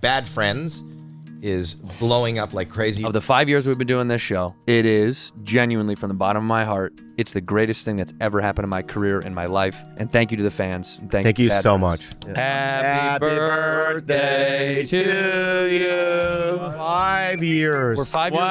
Bad Friends is blowing up like crazy. Of the 5 years we've been doing this show, it is genuinely from the bottom of my heart, it's the greatest thing that's ever happened in my career, in my life. And thank you to the fans. And thank you so much. Happy birthday to you. 5 years. We're 5 years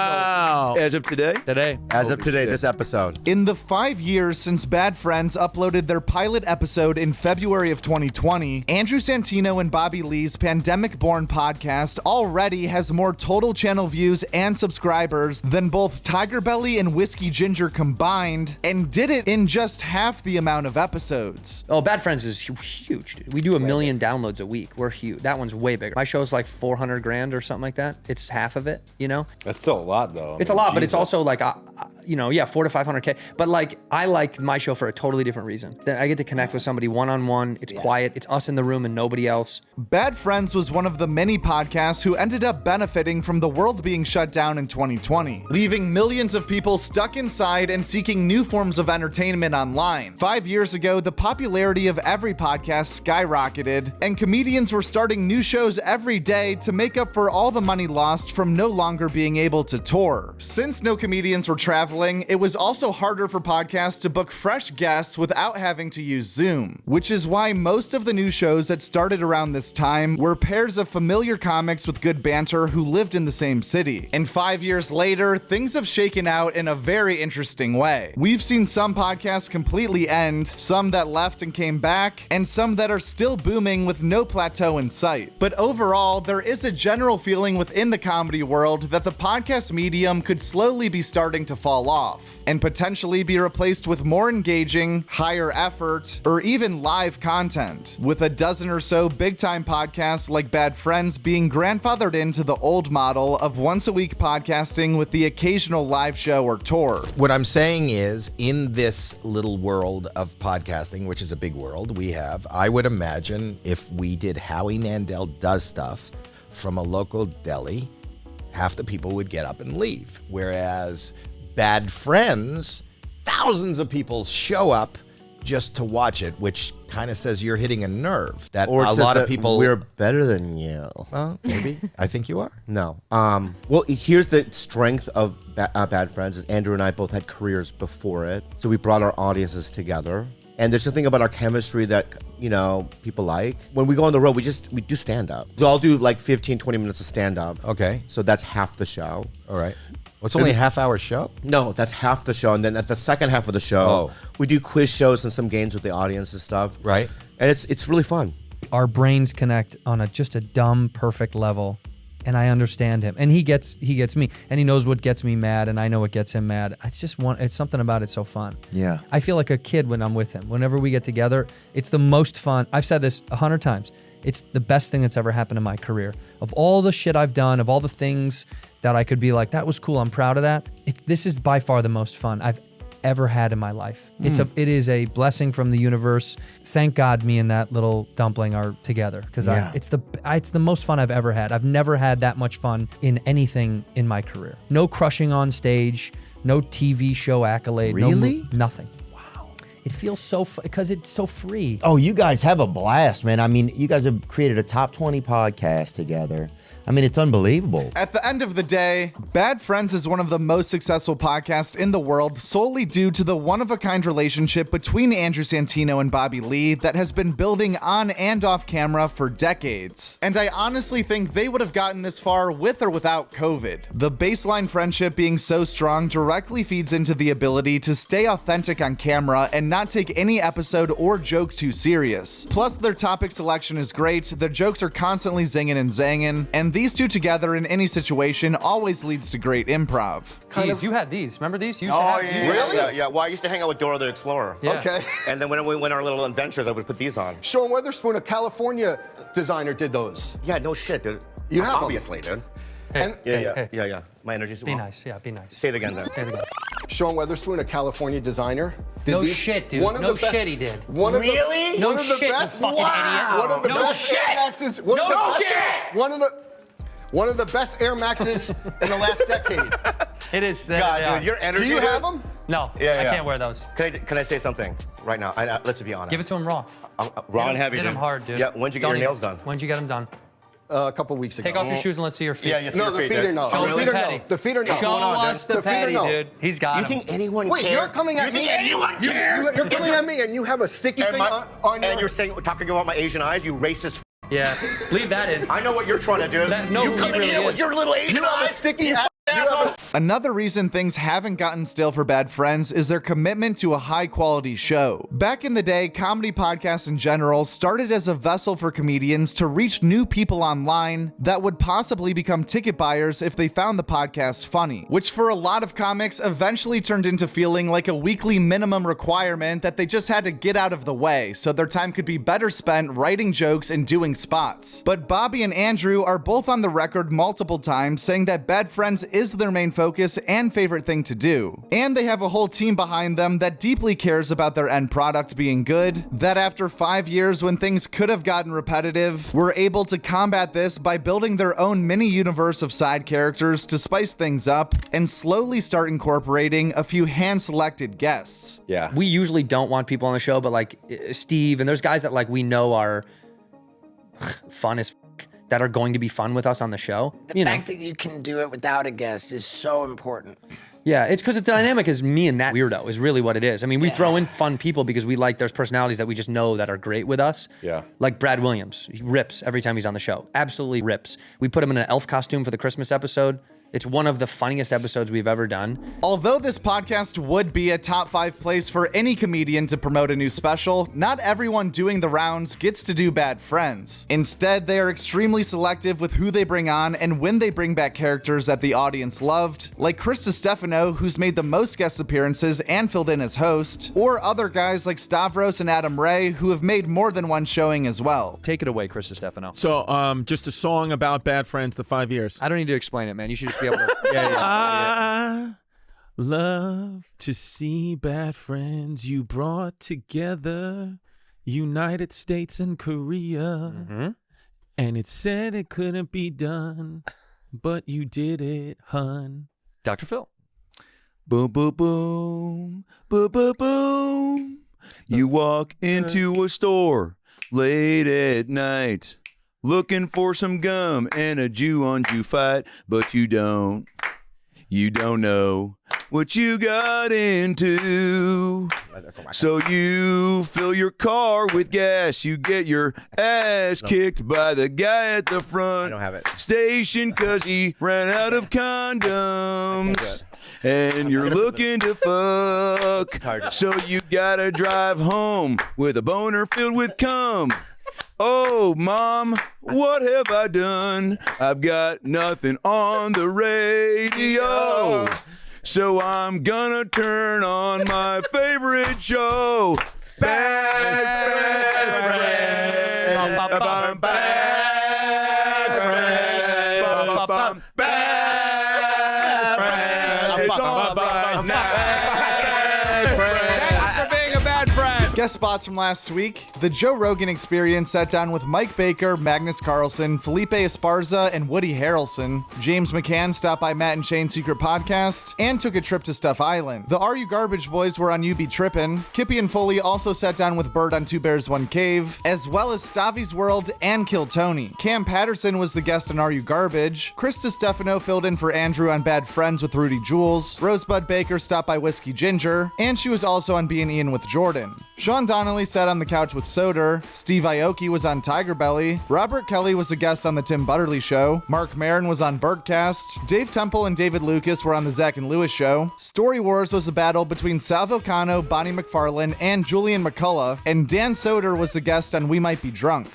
old. As of today? Today. As of today, this episode. In the 5 years since Bad Friends uploaded their pilot episode in February of 2020, Andrew Santino and Bobby Lee's pandemic-born podcast already has more total channel views and subscribers than both Tiger Belly and Whiskey Ginger combined, and did it in just half the amount of episodes. Oh, Bad Friends is huge, dude. We do 1 million downloads a week. We're huge. That one's way bigger. My show's like 400 grand or something like that. It's half of it, you know? That's still a lot, though. It's a lot, but it's also like, 400 to 500K. But like, I like my show for a totally different reason. That I get to connect with somebody one-on-one. It's quiet. It's us in the room and nobody else. Bad Friends was one of the many podcasts who ended up benefiting from the world being shut down in 2020, leaving millions of people stuck inside and seeking new forms of entertainment online. 5 years ago, the popularity of every podcast skyrocketed, and comedians were starting new shows every day to make up for all the money lost from no longer being able to tour. Since no comedians were traveling, it was also harder for podcasts to book fresh guests without having to use Zoom, which is why most of the new shows that started around this time were pairs of familiar comics with good banter who lived in the same city. And 5 years later, things have shaken out in a very interesting way. We've seen some podcasts completely end, some that left and came back, and some that are still booming with no plateau in sight. But overall, there is a general feeling within the comedy world that the podcast medium could slowly be starting to fall off, and potentially be replaced with more engaging, higher effort, or even live content, with a dozen or so big-time podcasts like Bad Friends being grandfathered into the old model of once-a-week podcasting with the occasional live show or tour. What I'm saying is, in this little world of podcasting, which is a big world we have, I would imagine if we did Howie Mandel Does Stuff from a local deli, half the people would get up and leave. Whereas Bad Friends, thousands of people show up just to watch it, which kind of says you're hitting a nerve. That Or a lot of people... We're better than you. Well, maybe. I think you are. No. Well, here's the strength of Bad Friends is Andrew and I both had careers before it. So we brought our audiences together. And there's something about our chemistry that, people like. When we go on the road, we do stand-up. We'll all do like 15, 20 minutes of stand-up. Okay. So that's half the show. All right. Well, it's only a half-hour show? No, that's half the show. And then at the second half of the show, we do quiz shows and some games with the audience and stuff. Right. And it's really fun. Our brains connect on just a dumb, perfect level. And I understand him, and he gets me, and he knows what gets me mad, and I know what gets him mad. It's something about it so fun. Yeah. I feel like a kid when I'm with him. Whenever we get together, it's the most fun. I've said this 100 times. It's the best thing that's ever happened in my career. Of all the shit I've done, of all the things that I could be like, that was cool, I'm proud of that. This is by far the most fun I've ever had in my life. It is a blessing from the universe. Thank God me and that little dumpling are together, because it's the most fun I've ever had. I've never had that much fun in anything in my career. No crushing on stage, no TV show accolade. Really? Nothing. Wow. It feels so because it's so free. Oh, you guys have a blast, man. I mean, you guys have created a top 20 podcast together. I mean, it's unbelievable. At the end of the day, Bad Friends is one of the most successful podcasts in the world solely due to the one-of-a-kind relationship between Andrew Santino and Bobby Lee that has been building on and off camera for decades. And I honestly think they would have gotten this far with or without COVID. The baseline friendship being so strong directly feeds into the ability to stay authentic on camera and not take any episode or joke too serious. Plus, their topic selection is great, their jokes are constantly zinging and zanging, and these two together in any situation always leads to great improv. You had these. Remember these? You used Oh, to have yeah, these. really? Yeah. Well, I used to hang out with Dora the Explorer. Yeah. Okay. And then when we went on our little adventures, I would put these on. Sean Weatherspoon, a California designer, did those. Yeah, no shit, dude. You have 'em? Obviously, dude. Hey, And- Yeah. My energy's Be nice. Yeah, be nice. Say it again, then. Say it again. Sean Weatherspoon, a California designer, did No these. shit, dude. One of No the be- shit he did. One of Really? The, No one of the shit, you best, fucking idiot. One of the No best shit. Air Maxes. One of No the best, shit. One of the best Air Maxes in the last decade. It is. God, yeah. dude, your energy. Do you dude. have them? No, Yeah, I yeah. can't wear those. Can I say something right now? Let's be honest. Give it to him raw. Raw and heavy, Hit dude. him hard, dude. Yeah. When'd you get Don't your nails even- done? When'd you get them done? a couple weeks ago. Take off your shoes and let's see your feet. Yeah, you see No, your the feet feet there. are no. Show The us feet the are no. petty. The feet are no. Show us the feet are petty, no. dude. He's got You him. think anyone Wait, cares? you're coming at you me. think anyone cares? You're coming at me and you have a sticky and, thing on your... and you're saying, talking about my Asian eyes, you racist. Yeah, leave that in. I know what you're trying to do. No, you he come in really here is. with your little Asian You have a eyes. sticky you ass. asshole. Another reason things haven't gotten stale for Bad Friends is their commitment to a high-quality show. Back in the day, comedy podcasts in general started as a vessel for comedians to reach new people online that would possibly become ticket buyers if they found the podcast funny, which for a lot of comics eventually turned into feeling like a weekly minimum requirement that they just had to get out of the way so their time could be better spent writing jokes and doing spots. But Bobby and Andrew are both on the record multiple times saying that Bad Friends is their main focus and favorite thing to do. And they have a whole team behind them that deeply cares about their end product being good, that after 5 years when things could have gotten repetitive, were able to combat this by building their own mini universe of side characters to spice things up and slowly start incorporating a few hand-selected guests. Yeah. We usually don't want people on the show, but like Steve and there's guys that like we know are fun as that are going to be fun with us on the show. The fact that you can do it without a guest is so important. Yeah, it's because the dynamic is me and that weirdo is really what it is. I mean, we throw in fun people because we like there's personalities that we just know that are great with us. Yeah. Like Brad Williams. He rips every time he's on the show. Absolutely rips. We put him in an elf costume for the Christmas episode. It's one of the funniest episodes we've ever done. Although this podcast would be a top 5 place for any comedian to promote a new special, not everyone doing the rounds gets to do Bad Friends. Instead, they are extremely selective with who they bring on and when they bring back characters that the audience loved, like Chris Stefano, who's made the most guest appearances and filled in as host, or other guys like Stavros and Adam Ray, who have made more than one showing as well. Take it away, Chris Stefano. So, just a song about Bad Friends, the 5 years. I don't need to explain it, man. You should just be able to. I love to see bad friends you brought together, United States and Korea. And it said it couldn't be done, but you did it, hun. Dr. Phil. Boom, boom, boom, boom, boom, boom. You walk into a store late at night, looking for some gum and a Jew-on-Jew fight, but you don't know what you got into. So you fill your car with gas, you get your ass kicked by the guy at the front station because he ran out of condoms. And you're looking to fuck, so you gotta drive home with a boner filled with cum. Oh, Mom, what have I done? I've got nothing on the radio. So I'm gonna turn on my favorite show. Bad Friends. Bad Friends. Bad Friends. It's all about Guest spots from last week. The Joe Rogan Experience sat down with Mike Baker, Magnus Carlsen, Felipe Esparza, and Woody Harrelson. James McCann stopped by Matt and Shane's Secret Podcast and took a trip to Stuff Island. The Are You Garbage Boys were on You Be Trippin'. Kippy and Foley also sat down with Bird on Two Bears, One Cave, as well as Stavi's World and Kill Tony. Cam Patterson was the guest on Are You Garbage. Chris Stefano filled in for Andrew on Bad Friends with Rudy Jules. Rosebud Baker stopped by Whiskey Ginger, and she was also on Being Ian with Jordan. Sean Donnelly sat on the couch with Soder. Steve Aoki was on Tiger Belly. Robert Kelly was a guest on The Tim Butterly Show. Mark Maron was on Birdcast. Dave Temple and David Lucas were on The Zach and Lewis Show. Story Wars was a battle between Sal Vilcano, Bonnie McFarlane, and Julian McCullough. And Dan Soder was the guest on We Might Be Drunk.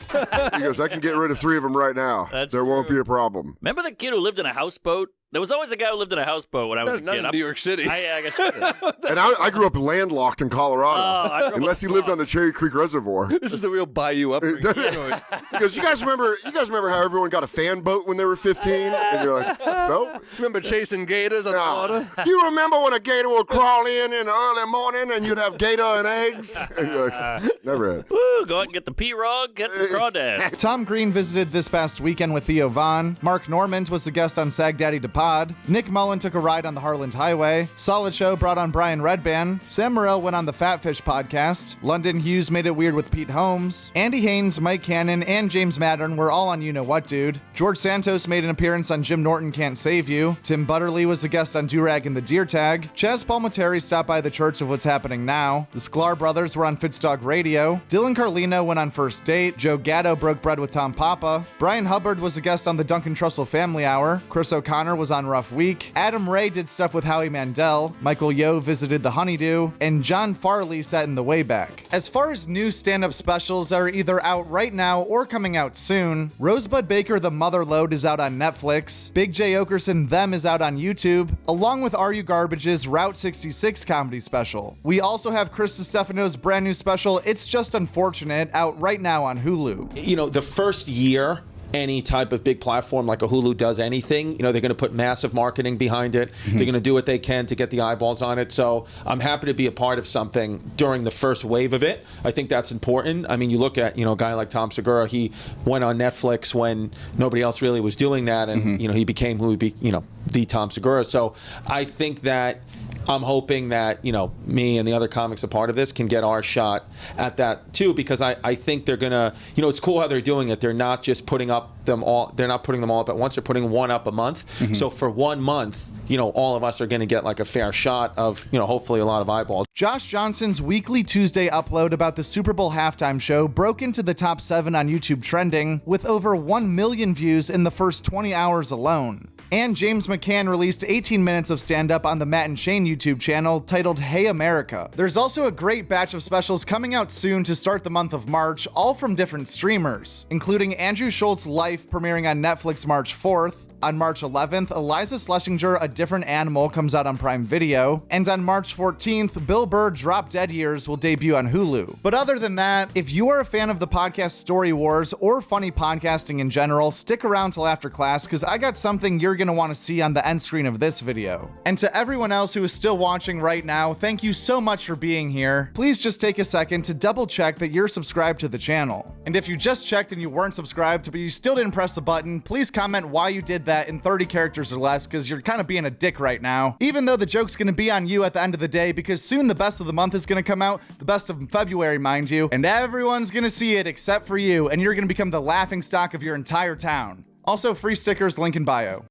He goes, I can get rid of 3 of them right now. There won't be a problem. Remember the kid who lived in a houseboat? There was always a guy who lived in a houseboat when I was a kid. In New York City. I guess. And I grew up landlocked in Colorado. Unless he lived on the Cherry Creek Reservoir. This is a real bayou upbringing. Because you guys remember how everyone got a fan boat when they were 15? And you're like, nope. Remember chasing gators on the water? You remember when a gator would crawl in the early morning and you'd have gator and eggs? And you're like, never had. Woo, go out and get the P-Rog, get some crawdads. Tom Green visited this past weekend with Theo Vaughn. Mark Normand was the guest on Sag Daddy to pod. Nick Mullen took a ride on the Harland Highway. Solid Show brought on Brian Redban. Sam Morril went on the Fatfish podcast. London Hughes made it weird with Pete Holmes. Andy Haynes, Mike Cannon, and James Mattern were all on You Know What Dude. George Santos made an appearance on Jim Norton Can't Save You. Tim Butterly was a guest on Durag and the Deer Tag. Chaz Palminteri stopped by the Church of What's Happening Now. The Sklar brothers were on Fitzdog Radio. Dylan Carlino went on First Date. Joe Gatto broke bread with Tom Papa. Brian Hubbard was a guest on the Duncan Trussell Family Hour. Chris O'Connor was on Rough Week. Adam Ray did stuff with Howie Mandel. Michael Yo visited the Honeydew. And John Farley sat in the Wayback. As far as new stand-up specials are either out right now or coming out soon, Rosebud Baker The Mother Lode is out on Netflix. Big J. Okerson Them is out on YouTube, along with Are You Garbage's Route 66 comedy special. We also have Chris DiStefano's brand new special, It's Just Unfortunate, out right now on Hulu. You know, the first year any type of big platform like a Hulu does anything, you know, they're going to put massive marketing behind it. They're going to do what they can to get the eyeballs on it. So I'm happy to be a part of something during the first wave of it. I think that's important. I mean, you look at, you know, a guy like Tom Segura, he went on Netflix when nobody else really was doing that. And, you know, he became who he be, you know, the Tom Segura. So I think that I'm hoping that, you know, me and the other comics a part of this can get our shot at that too, because I think they're gonna, you know, it's cool how they're doing it. They're not just putting up them all, they're not putting them all up at once, they're putting one up a month. So for 1 month, you know, all of us are gonna get like a fair shot of, you know, hopefully a lot of eyeballs. Josh Johnson's weekly Tuesday upload about the Super Bowl halftime show broke into the top 7 on YouTube trending with over 1 million views in the first 20 hours alone. And James McCann released 18 minutes of stand-up on the Matt and Shane YouTube channel titled Hey America. There's also a great batch of specials coming out soon to start the month of March, all from different streamers, including Andrew Schultz's Life premiering on Netflix March 4th. On March 11th, Eliza Schlesinger, A Different Animal comes out on Prime Video. And on March 14th, Bill Burr, Drop Dead Years will debut on Hulu. But other than that, if you are a fan of the podcast Story Wars or funny podcasting in general, stick around till after class because I got something you're going to want to see on the end screen of this video. And to everyone else who is still watching right now, thank you so much for being here. Please just take a second to double check that you're subscribed to the channel. And if you just checked and you weren't subscribed, but you still didn't press the button, please comment why you did that in 30 characters or less, because you're kind of being a dick right now. Even though the joke's gonna be on you at the end of the day, because soon the best of the month is gonna come out, the best of February, mind you, and everyone's gonna see it except for you, and you're gonna become the laughing stock of your entire town. Also, free stickers, link in bio.